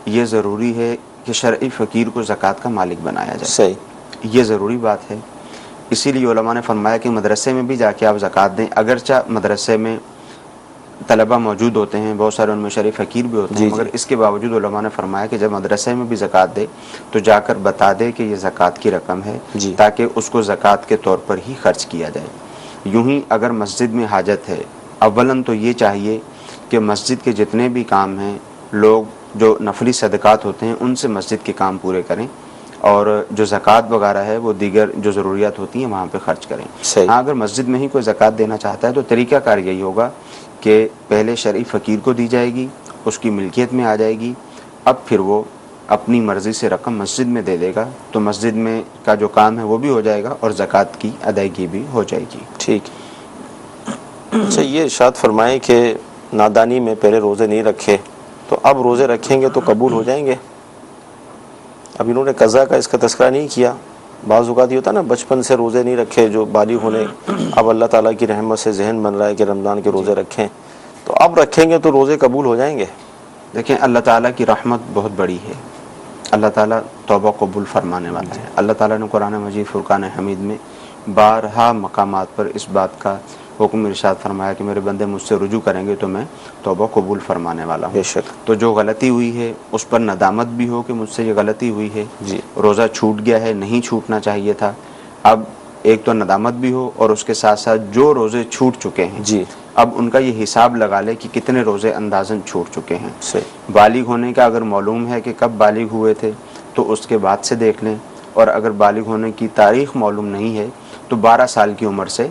یہ ضروری ہے کہ شرعی فقیر کو زکوٰۃ کا مالک بنایا جائے. صحیح. یہ ضروری بات ہے. اسی لیے علماء نے فرمایا کہ مدرسے میں بھی جا کے آپ زکوٰۃ دیں. اگرچہ مدرسے میں طلبہ موجود ہوتے ہیں, بہت سارے ان میں شرعی فقیر بھی ہوتے ہیں, مگر اس کے باوجود علماء نے فرمایا کہ جب مدرسے میں بھی زکوٰۃ دے تو جا کر بتا دے کہ یہ زکوٰۃ کی رقم ہے, تاکہ اس کو زکوٰۃ کے طور پر ہی خرچ کیا جائے. یوں ہی اگر مسجد میں حاجت ہے, اولاً تو یہ چاہیے کہ مسجد کے جتنے بھی کام ہیں لوگ جو نفلی صدقات ہوتے ہیں ان سے مسجد کے کام پورے کریں, اور جو زکوٰۃ وغیرہ ہے وہ دیگر جو ضروریات ہوتی ہیں وہاں پہ خرچ کریں. ہاں اگر مسجد میں ہی کوئی زکوٰۃ دینا چاہتا ہے تو طریقہ کار یہی ہوگا کہ پہلے شرعی فقیر کو دی جائے گی, اس کی ملکیت میں آ جائے گی, اب پھر وہ اپنی مرضی سے رقم مسجد میں دے دے گا, تو مسجد میں کا جو کام ہے وہ بھی ہو جائے گا اور زکوٰۃ کی ادائیگی بھی ہو جائے گی. ٹھیک. اچھا, یہ ارشاد فرمائیں کہ نادانی میں پہلے روزے نہیں رکھے تو اب روزے رکھیں گے تو قبول ہو جائیں گے. اب انہوں نے قضا کا اس کا تذکرہ نہیں کیا. بعض اوقات یہ ہوتا ہے نا, بچپن سے روزے نہیں رکھے, جو بالغ ہونے اب اللہ تعالیٰ کی رحمت سے ذہن بن رہا ہے کہ رمضان کے روزے رکھیں, تو اب رکھیں گے تو روزے قبول ہو جائیں گے. دیکھیں اللہ تعالیٰ کی رحمت بہت بڑی ہے, اللہ تعالیٰ توبہ قبول فرمانے والا ہے. اللہ تعالیٰ نے قرآن مجید فرقان حمید میں بارہا مقامات پر اس بات کا حکم ارشاد فرمایا کہ میرے بندے مجھ سے رجوع کریں گے تو میں توبہ قبول فرمانے والا ہوں. بے شک. تو جو غلطی ہوئی ہے اس پر ندامت بھی ہو کہ مجھ سے یہ غلطی ہوئی ہے, جی روزہ چھوٹ گیا ہے, نہیں چھوٹنا چاہیے تھا. اب ایک تو ندامت بھی ہو اور اس کے ساتھ ساتھ جو روزے چھوٹ چکے ہیں جی اب ان کا یہ حساب لگا لے کہ کتنے روزے اندازاً چھوٹ چکے ہیں. بالغ ہونے کا اگر معلوم ہے کہ کب بالغ ہوئے تھے تو اس کے بعد سے دیکھ لیں، اور اگر بالغ ہونے کی تاریخ معلوم نہیں ہے تو 12 سال کی عمر سے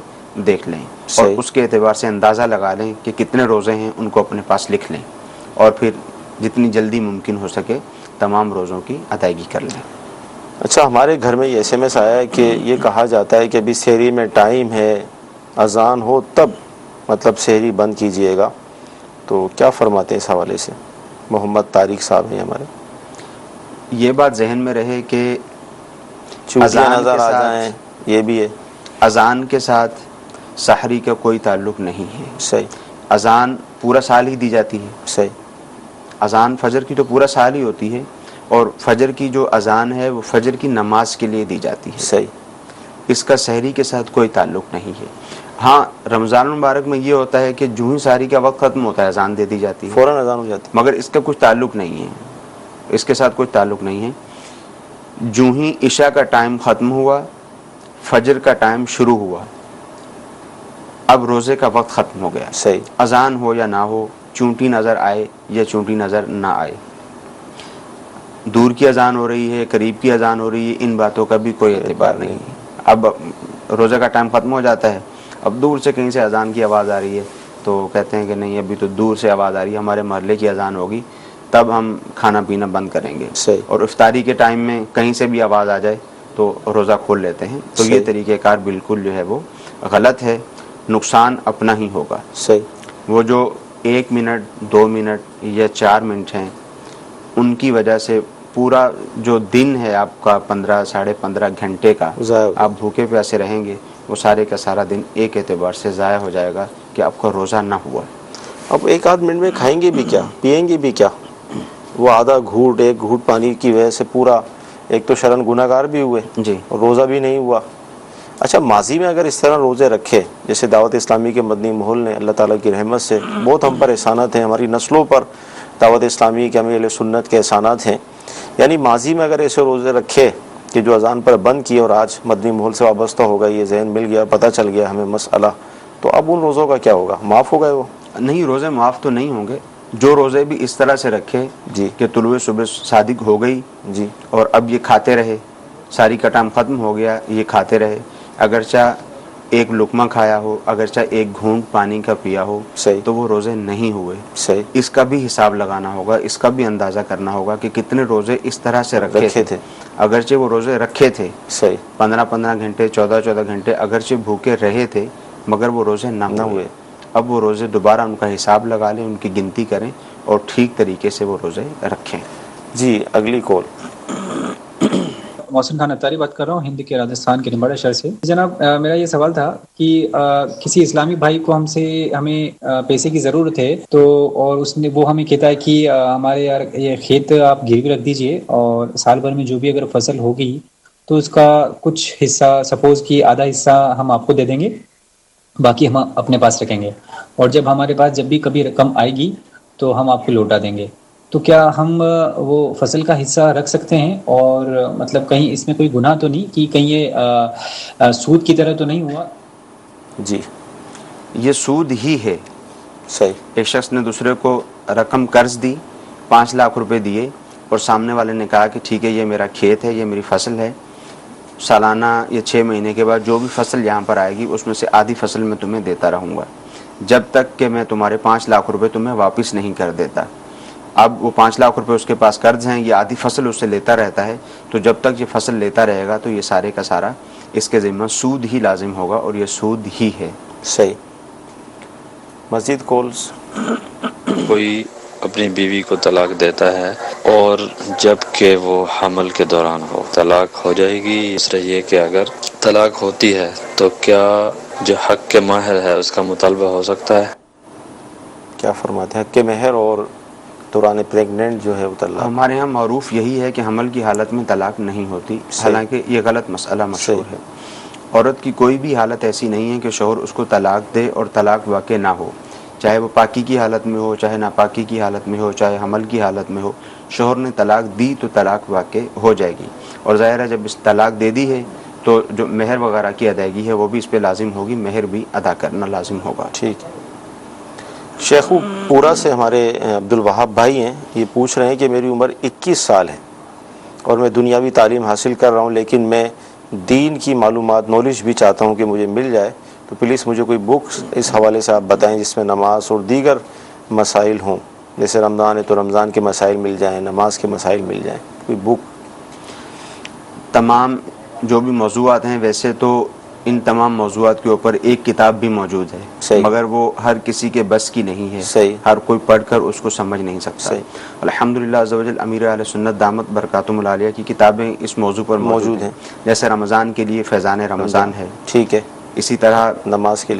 دیکھ لیں، اور اس کے اعتبار سے اندازہ لگا لیں کہ کتنے روزے ہیں، ان کو اپنے پاس لکھ لیں، اور پھر جتنی جلدی ممکن ہو سکے تمام روزوں کی ادائیگی کر لیں۔ اچھا، ہمارے گھر میں یہ SMS آیا ہے کہ یہ کہا جاتا ہے کہ ابھی سحری میں ٹائم ہے، اذان ہو تب مطلب سحری بند کیجئے گا، تو کیا فرماتے ہیں اس حوالے سے؟ محمد طارق صاحب ہیں ہمارے۔ یہ بات ذہن میں رہے کہ چوٹیاں نظر آ جائیں، یہ بھی ہے۔ اذان کے ساتھ سحری کا کوئی تعلق نہیں ہے۔ صحیح۔ اذان پورا سال ہی دی جاتی ہے۔ صحیح۔ اذان فجر کی تو پورا سال ہی ہوتی ہے، اور فجر کی جو اذان ہے وہ فجر کی نماز کے لیے دی جاتی ہے۔ صحیح۔ اس کا سحری کے ساتھ کوئی تعلق نہیں ہے۔ ہاں، رمضان المبارک میں یہ ہوتا ہے کہ جو ہی سحری کا وقت ختم ہوتا ہے اذان دے دی جاتی ہے، فوراً اذان ہو جاتی ہے، مگر اس کا کچھ تعلق نہیں ہے، اس کے ساتھ کوئی تعلق نہیں ہے۔ جو ہی عشاء کا ٹائم ختم ہوا، فجر کا ٹائم شروع ہوا، اب روزے کا وقت ختم ہو گیا۔ صحیح۔ اذان ہو یا نہ ہو، چونٹی نظر آئے یا چونٹی نظر نہ آئے، دور کی اذان ہو رہی ہے، قریب کی اذان ہو رہی ہے، ان باتوں کا بھی کوئی اعتبار نہیں ہے۔ اب روزے کا ٹائم ختم ہو جاتا ہے، اب دور سے کہیں سے اذان کی آواز آ رہی ہے تو کہتے ہیں کہ نہیں، ابھی تو دور سے آواز آ رہی ہے، ہمارے محلے کی اذان ہوگی تب ہم کھانا پینا بند کریں گے۔ صحیح۔ اور افطاری کے ٹائم میں کہیں سے بھی آواز آ جائے تو روزہ کھول لیتے ہیں، تو یہ طریقہ کار بالکل جو ہے وہ غلط ہے، نقصان اپنا ہی ہوگا۔ صحیح۔ وہ جو 1 منٹ 2 منٹ یا 4 منٹ ہیں، ان کی وجہ سے پورا جو دن ہے آپ کا 15 ساڑھے 15 گھنٹے کا آپ بھوکے پیاسے رہیں گے، وہ سارے کا سارا دن ایک اعتبار سے ضائع ہو جائے گا کہ آپ کا روزہ نہ ہوا۔ اب 1 منٹ میں کھائیں گے بھی کیا، پیئیں گے بھی کیا؟ وہ آدھا گھوٹ 1 گھوٹ پانی کی وجہ سے پورا، ایک تو شرن گناہ گار بھی ہوئے جی، اور روزہ بھی نہیں ہوا۔ اچھا، ماضی میں اگر اس طرح روزے رکھے، جیسے دعوت اسلامی کے مدنی ماحول نے اللہ تعالیٰ کی رحمت سے بہت ہم پر احسانات ہیں، ہماری نسلوں پر دعوت اسلامی کے اہل سنت کے احسانات ہیں، یعنی ماضی میں اگر ایسے روزے رکھے کہ جو اذان پر بند کیے اور آج مدنی ماحول سے وابستہ ہو گئی، یہ ذہن مل گیا، پتہ چل گیا ہمیں مسئلہ، تو اب ان روزوں کا کیا ہوگا؟ معاف ہو گئے وہ؟ نہیں، روزے معاف تو نہیں ہوں گے۔ جو روزے بھی اس طرح سے رکھے جی کہ طلوع صبح صادق ہو گئی جی، اور اب یہ کھاتے رہے، ساری کا ٹائم ختم ہو گیا، یہ کھاتے رہے، اگرچہ 1 لقمہ کھایا ہو، اگرچہ 1 گھونٹ پانی کا پیا ہو، صحیح، تو وہ روزے نہیں ہوئے۔ صحیح۔ اس کا بھی حساب لگانا ہوگا، اس کا بھی اندازہ کرنا ہوگا کہ کتنے روزے اس طرح سے رکھے تھے۔ اگرچہ وہ روزے رکھے تھے، صحیح، 15 گھنٹے 14 گھنٹے اگرچہ بھوکے رہے تھے، مگر وہ روزے نہ ہوئے۔ اب وہ روزے دوبارہ ان کا حساب لگا لیں، ان کی گنتی کریں اور ٹھیک طریقے سے وہ روزے رکھیں۔ جی، اگلی کال۔ محسن خان اتاری بات کر رہا ہوں، ہند کے راجستھان کے نمبر شہر سے۔ جناب، میرا یہ سوال تھا کہ کسی اسلامی بھائی کو ہمیں پیسے کی ضرورت ہے، تو اور وہ ہمیں کہتا ہے کہ ہمارے یار یہ کھیت آپ گروی رکھ دیجئے، اور سال بھر میں جو بھی اگر فصل ہوگی تو اس کا کچھ حصہ، سپوز کہ آدھا حصہ ہم آپ کو دے دیں گے، باقی ہم اپنے پاس رکھیں گے، اور جب ہمارے پاس جب بھی کبھی رقم آئے گی تو ہم آپ کو لوٹا دیں گے۔ تو کیا ہم وہ فصل کا حصہ رکھ سکتے ہیں؟ اور مطلب کہیں اس میں کوئی گناہ تو نہیں کہ کہیں یہ سود کی طرح تو نہیں ہوا؟ جی، یہ سود ہی ہے۔ صحیح۔ ایک شخص نے دوسرے کو رقم قرض دی، 5 لاکھ روپے دیے، اور سامنے والے نے کہا کہ ٹھیک ہے، یہ میرا کھیت ہے، یہ میری فصل ہے، سالانہ یا 6 مہینے کے بعد جو بھی فصل یہاں پر آئے گی اس میں سے آدھی فصل میں تمہیں دیتا رہوں گا جب تک کہ میں تمہارے 5 لاکھ روپے تمہیں واپس نہیں کر دیتا۔ اب وہ 5 لاکھ روپے اس کے پاس قرض ہیں، یہ آدھی فصل اس سے لیتا رہتا ہے، تو جب تک یہ فصل لیتا رہے گا تو یہ سارے کا سارا اس کے ذمہ سود ہی لازم ہوگا، اور یہ سود ہی ہے۔ صحیح۔ مزید کالز۔ کوئی اپنی بیوی کو طلاق دیتا ہے اور جب کہ وہ حمل کے دوران ہو، طلاق ہو جائے گی؟ دوسرا یہ کہ اگر طلاق ہوتی ہے تو کیا جو حق کے مہر ہے اس کا مطالبہ ہو سکتا ہے؟ کیا فرماتے ہیں؟ حق کے مہر اور دوران پریگننٹ جو ہے وہ طلاق؟ ہمارے ہاں معروف یہی ہے کہ حمل کی حالت میں طلاق نہیں ہوتی، حالانکہ یہ غلط مسئلہ مشہور ہے۔ عورت کی کوئی بھی حالت ایسی نہیں ہے کہ شوہر اس کو طلاق دے اور طلاق واقع نہ ہو، چاہے وہ پاکی کی حالت میں ہو، چاہے ناپاکی کی حالت میں ہو، چاہے حمل کی حالت میں ہو، شوہر نے طلاق دی تو طلاق واقع ہو جائے گی، اور ظاہر ہے جب اس طلاق دے دی ہے تو جو مہر وغیرہ کی ادائیگی ہے وہ بھی اس پہ لازم ہوگی، مہر بھی ادا کرنا لازم ہوگا۔ ٹھیک ہے۔ شیخو پورا سے ہمارے عبد الوہاب بھائی ہیں، یہ پوچھ رہے ہیں کہ میری عمر 21 سال ہے اور میں دنیاوی تعلیم حاصل کر رہا ہوں، لیکن میں دین کی معلومات نالج بھی چاہتا ہوں کہ مجھے مل جائے، تو پلیز مجھے کوئی بکس اس حوالے سے آپ بتائیں جس میں نماز اور دیگر مسائل ہوں، جیسے رمضان ہے تو رمضان کے مسائل مل جائیں، نماز کے مسائل مل جائیں، کوئی بک۔ تمام جو بھی موضوعات ہیں ویسے تو ان تمام موضوعات کے اوپر ایک کتاب بھی موجود ہے، صحیح، مگر وہ ہر کسی کے بس کی نہیں ہے، صحیح، ہر کوئی پڑھ کر اس کو سمجھ نہیں سکتا، صحیح۔ الحمدللہ عز و جل امیر اہل سنت دامت برکاتہم العالیہ کی کتابیں اس موضوع پر موجود ہیں، جیسے رمضان کے لیے فیضان رمضان ہے، ٹھیک ہے، اسی طرح نماز کے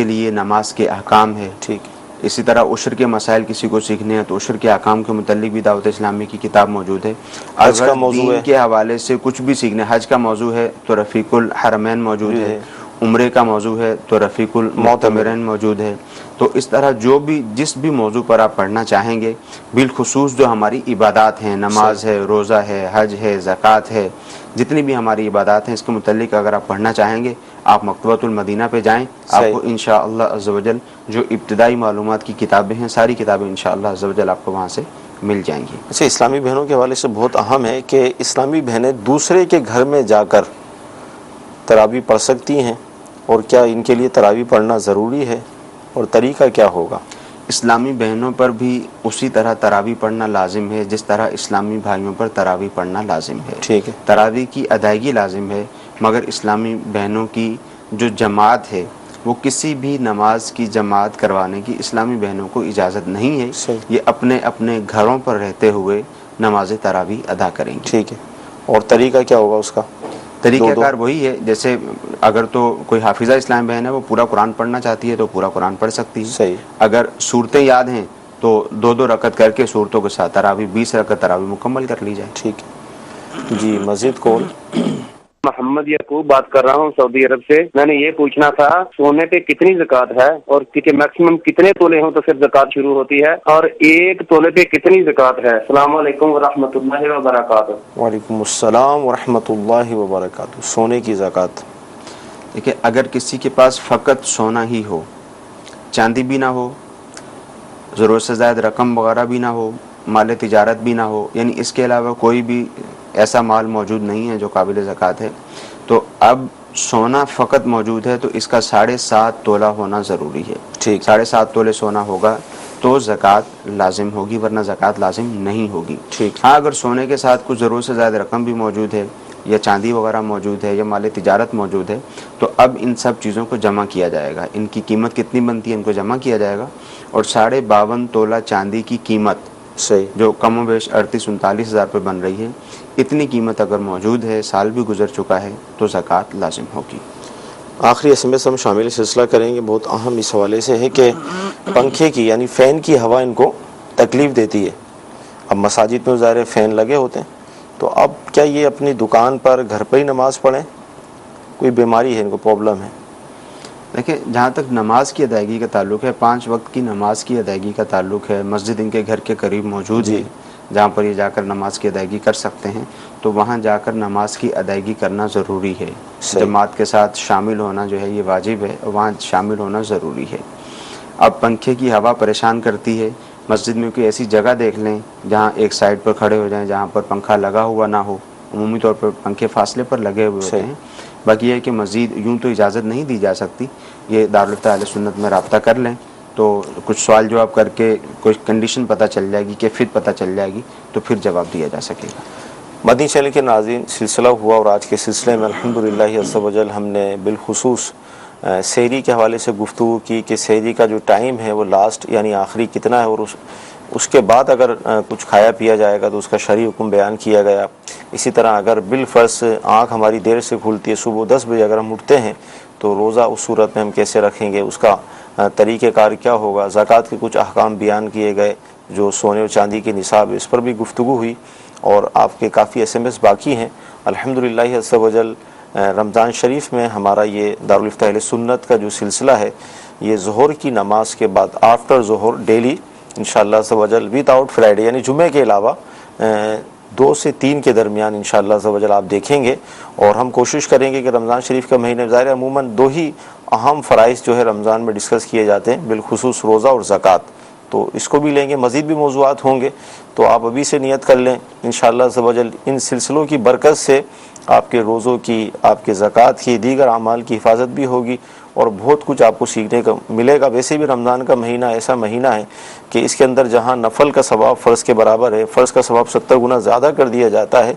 لیے نماز کے احکام ہے، ٹھیک ہے، اسی طرح عشر کے مسائل کسی کو سیکھنے ہیں تو عشر کے احکام کے متعلق بھی دعوت اسلامی کی کتاب موجود ہے، حج کا اگر موضوع دین ہے، کے حوالے سے کچھ بھی سیکھنے، حج کا موضوع ہے تو رفیق الحرمین موجود ہے، عمرے کا موضوع ہے تو رفیق المعتمرین موجود ہے، تو اس طرح جو بھی جس بھی موضوع پر آپ پڑھنا چاہیں گے، بالخصوص جو ہماری عبادات ہیں، نماز ہے، روزہ ہے، حج ہے، زکوٰۃ ہے، جتنی بھی ہماری عبادات ہیں اس کے متعلق اگر آپ پڑھنا چاہیں گے آپ مکتبۃ المدینہ پہ جائیں، آپ کو انشاءاللہ عز و جل جو ابتدائی معلومات کی کتابیں ہیں ساری کتابیں انشاءاللہ عز و جل آپ کو وہاں سے مل جائیں گی۔ اچھا، اسلامی بہنوں کے حوالے سے بہت اہم ہے کہ اسلامی بہنیں دوسرے کے گھر میں جا کر تراویح پڑھ سکتی ہیں، اور کیا ان کے لیے تراویح پڑھنا ضروری ہے اور طریقہ کیا ہوگا؟ اسلامی بہنوں پر بھی اسی طرح تراویح پڑھنا لازم ہے جس طرح اسلامی بھائیوں پر تراویح پڑھنا لازم ہے، ٹھیک ہے، تراویح کی ادائیگی لازم ہے، مگر اسلامی بہنوں کی جو جماعت ہے وہ کسی بھی نماز کی جماعت کروانے کی اسلامی بہنوں کو اجازت نہیں ہے، یہ اپنے اپنے گھروں پر رہتے ہوئے نماز تراویح ادا کریں گے، ٹھیک ہے، اور طریقہ کیا ہوگا اس کا؟ طریقہ کار وہی ہے، جیسے اگر تو کوئی حافظہ اسلام بہن ہے وہ پورا قرآن پڑھنا چاہتی ہے تو پورا قرآن پڑھ سکتی ہے، صحیح، اگر صورتیں یاد ہیں تو 2 رکعت کر کے صورتوں کے ساتھ تراویح 20 رکعت تراویح مکمل کر لی جائے۔ ٹھیک ہے جی، مزید کون؟ محمد یعقوب بات کر رہا ہوں سعودی عرب سے۔ میں نے یہ پوچھنا تھا سونے پہ کتنی زکوٰۃ ہے اور میکسیمم کتنے تولے ہوں تو پھر زکوٰۃ شروع ہوتی ہے، اور 1 تولے پہ کتنی زکوٰۃ ہے؟ السلام علیکم ورحمۃ اللہ وبرکاتہ۔ وعلیکم السلام ورحمۃ اللہ وبرکاتہ۔ سونے کی زکوٰۃ، دیکھیں اگر کسی کے پاس فقط سونا ہی ہو، چاندی بھی نہ ہو، ضرورت سے زائد رقم وغیرہ بھی نہ ہو، مال تجارت بھی نہ ہو، یعنی اس کے علاوہ کوئی بھی ایسا مال موجود نہیں ہے جو قابل زکوٰۃ ہے، تو اب سونا فقط موجود ہے تو اس کا 7.5 تولہ ہونا ضروری ہے، ٹھیک، 7.5 تولے سونا ہوگا تو زکوٰۃ لازم ہوگی، ورنہ زکوٰۃ لازم نہیں ہوگی۔ ٹھیک، ہاں اگر سونے کے ساتھ کچھ ضرورت سے زائد رقم بھی موجود ہے یا چاندی وغیرہ موجود ہے یا مال تجارت موجود ہے تو اب ان سب چیزوں کو جمع کیا جائے گا، ان کی قیمت کتنی بنتی ہے ان کو جمع کیا جائے گا، اور 52.5 تولہ چاندی کی قیمت صحیح، جو کم و بیش 38-39 ہزار پہ بن رہی ہے، اتنی قیمت اگر موجود ہے، سال بھی گزر چکا ہے تو زکوٰۃ لازم ہوگی۔ آخری ایس ایم ایس ہم شامل سلسلہ کریں گے، بہت اہم اس حوالے سے ہے کہ پنکھے کی یعنی فین کی ہوا ان کو تکلیف دیتی ہے۔ اب مساجد میں ظاہر فین لگے ہوتے ہیں، تو اب کیا یہ اپنی دکان پر گھر پر ہی نماز پڑھیں؟ کوئی بیماری ہے ان کو، پرابلم ہے؟ دیکھیں جہاں تک نماز کی ادائیگی کا تعلق ہے، 5 وقت کی نماز کی ادائیگی کا تعلق ہے، مسجد ان کے گھر کے قریب موجود ہے جہاں پر یہ جا کر نماز کی ادائیگی کر سکتے ہیں، تو وہاں جا کر نماز کی ادائیگی کرنا ضروری ہے، جماعت کے ساتھ شامل ہونا جو ہے یہ واجب ہے، وہاں شامل ہونا ضروری ہے۔ اب پنکھے کی ہوا پریشان کرتی ہے، مسجد میں کوئی ایسی جگہ دیکھ لیں جہاں ایک سائڈ پر کھڑے ہو جائیں جہاں پر پنکھا لگا ہوا نہ ہو، عمومی طور پر پنکھے فاصلے پر لگے ہوئے ہوتے ہیں، باقی یہ ہے کہ مزید یوں تو اجازت نہیں دی جا سکتی، یہ دارالفتہ اہل سنت میں رابطہ کر لیں تو کچھ سوال جواب کر کے کوئی کنڈیشن پتہ چل جائے گی، کیفیت پتہ چل جائے گی تو پھر جواب دیا جا سکے گا۔ مدنی چینل کے ناظرین، سلسلہ ہوا اور آج کے سلسلے میں الحمدللہ عز و جل ہم نے بالخصوص سحری کے حوالے سے گفتگو کی کہ سحری کا جو ٹائم ہے وہ لاسٹ یعنی آخری کتنا ہے، اور اس کے بعد اگر کچھ کھایا پیا جائے گا تو اس کا شرعی حکم بیان کیا گیا۔ اسی طرح اگر بالفرض آنکھ ہماری دیر سے کھلتی ہے، صبح 10 بجے اگر ہم اٹھتے ہیں تو روزہ اس صورت میں ہم کیسے رکھیں گے، اس کا طریقہ کار کیا ہوگا، زکوٰۃ کے کچھ احکام بیان کیے گئے، جو سونے اور چاندی کے نصاب اس پر بھی گفتگو ہوئی، اور آپ کے کافی ایس ایم ایس باقی ہیں الحمدللہ عز و جل۔ رمضان شریف میں ہمارا یہ دارالفتہ اہل سنت کا جو سلسلہ ہے یہ ظہر کی نماز کے بعد آفٹر ظہر ڈیلی انشاءاللہ عز و جل ود آؤٹ فرائیڈے یعنی جمعے کے علاوہ 2 سے 3 کے درمیان انشاءاللہ عز و جل آپ دیکھیں گے. اور ہم کوشش کریں گے کہ رمضان شریف کا مہینہ ظاہر عموماً 2 ہی اہم فرائض جو ہے رمضان میں ڈسکس کیے جاتے ہیں، بالخصوص روزہ اور زکوٰۃ. تو اس کو بھی لیں گے، مزید بھی موضوعات ہوں گے، تو آپ ابھی سے نیت کر لیں انشاءاللہ عز و جل. ان سلسلوں کی برکت سے آپ کے روزوں کی، آپ کے زکوٰۃ کی، دیگر اعمال کی حفاظت بھی ہوگی اور بہت کچھ آپ کو سیکھنے کا ملے گا. ویسے بھی رمضان کا مہینہ ایسا مہینہ ہے کہ اس کے اندر جہاں نفل کا ثواب فرض کے برابر ہے، فرض کا ثواب 70 گنا زیادہ کر دیا جاتا ہے،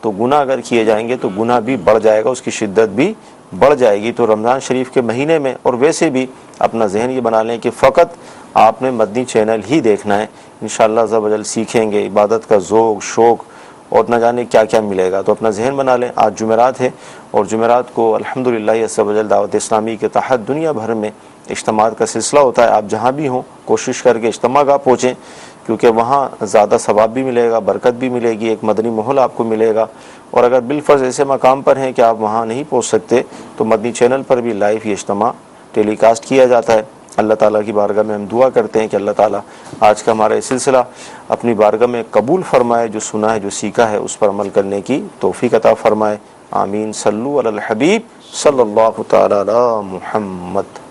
تو گناہ اگر کیے جائیں گے تو گناہ بھی بڑھ جائے گا، اس کی شدت بھی بڑھ جائے گی. تو رمضان شریف کے مہینے میں، اور ویسے بھی اپنا ذہن یہ بنا لیں کہ فقط آپ نے مدنی چینل ہی دیکھنا ہے. انشاءاللہ عز و جل سیکھیں گے، عبادت کا ذوق، شوق اور نہ جانے کیا کیا ملے گا. تو اپنا ذہن بنا لیں. آج جمعرات ہے اور جمعرات کو الحمدللہ عز و جل دعوت اسلامی کے تحت دنیا بھر میں اجتماعات کا سلسلہ ہوتا ہے. آپ جہاں بھی ہوں کوشش کر کے اجتماع گاہ پہنچیں، کیونکہ وہاں زیادہ ثواب بھی ملے گا، برکت بھی ملے گی، ایک مدنی ماحول آپ کو ملے گا. اور اگر بالفرض ایسے مقام پر ہیں کہ آپ وہاں نہیں پہنچ سکتے تو مدنی چینل پر بھی لائیو یہ اجتماع ٹیلی کاسٹ کیا جاتا ہے. اللہ تعالیٰ کی بارگاہ میں ہم دعا کرتے ہیں کہ اللہ تعالیٰ آج کا ہمارا یہ سلسلہ اپنی بارگاہ میں قبول فرمائے، جو سنا ہے، جو سیکھا ہے، اس پر عمل کرنے کی توفیق عطا فرمائے. آمین. صلو علی الحبیب صلی اللہ تعالی علی محمد.